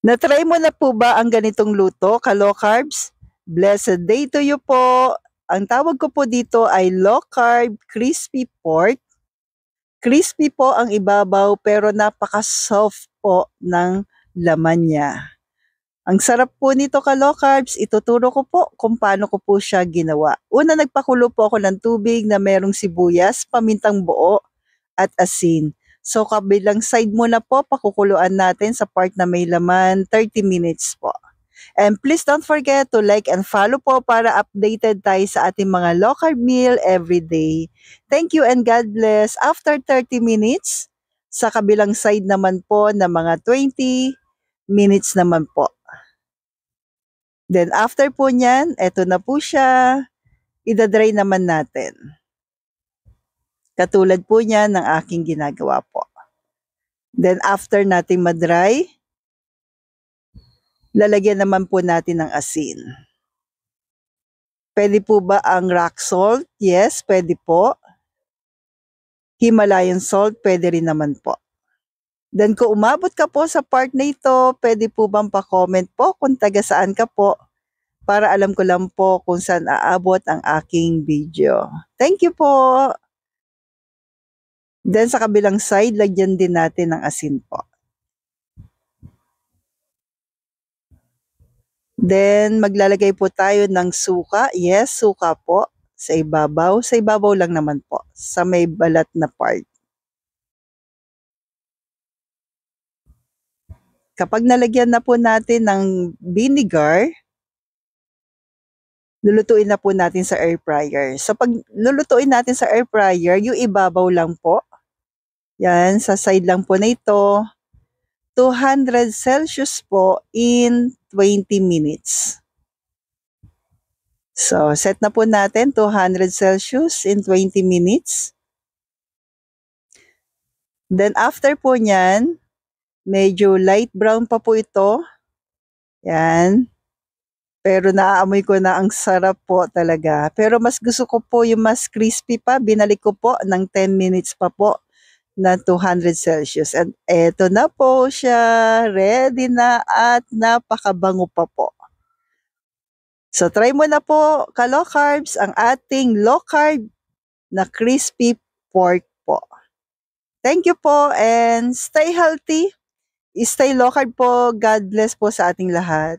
Na-try mo na po ba ang ganitong luto, ka-low carbs? Blessed day to you po. Ang tawag ko po dito ay low carb crispy pork. Crispy po ang ibabaw pero napaka-soft po ng laman niya. Ang sarap po nito, ka-low carbs. Ituturo ko po kung paano ko po siya ginawa. Una, nagpakulo po ako ng tubig na merong sibuyas, pamintang buo, at asin. So kabilang side muna po, pakukuluan natin sa part na may laman, 30 minutes po. And please don't forget to like and follow po para updated tayo sa ating mga low carb meal every day. Thank you and God bless. After 30 minutes, sa kabilang side naman po na mga 20 minutes naman po. Then after po niyan, eto na po siya. Idadry naman natin. Katulad po niyan ng aking ginagawa po. Then after nating madry, lalagyan naman po natin ng asin. Pwede po ba ang rock salt? Yes, pwede po. Himalayan salt, pwede rin naman po. Then kung umabot ka po sa part na ito, pwede po bang pa-comment po kung taga saan ka po para alam ko lang po kung saan aabot ang aking video. Thank you po. Then sa kabilang side, lagyan din natin ng asin po. Then maglalagay po tayo ng suka. Yes, suka po sa ibabaw. Sa ibabaw lang naman po, sa may balat na part. Kapag nalagyan na po natin ng vinegar, lulutuin na po natin sa air fryer. So pag lulutuin natin sa air fryer, yung ibabaw lang po. Yan, sa side lang po na ito. 200 Celsius po in 20 minutes. So, set na po natin 200 Celsius in 20 minutes. Then after po niyan, medyo light brown pa po ito. Yan. Pero naaamoy ko na ang sarap po talaga. Pero mas gusto ko po yung mas crispy pa. Binalik ko po ng 10 minutes pa po na 200 Celsius. And eto na po siya. Ready na at napakabango pa po. So try mo na po, ka-low carbs, ang ating low carb na crispy pork po. Thank you po and stay healthy. Stay low carb po. God bless po sa ating lahat.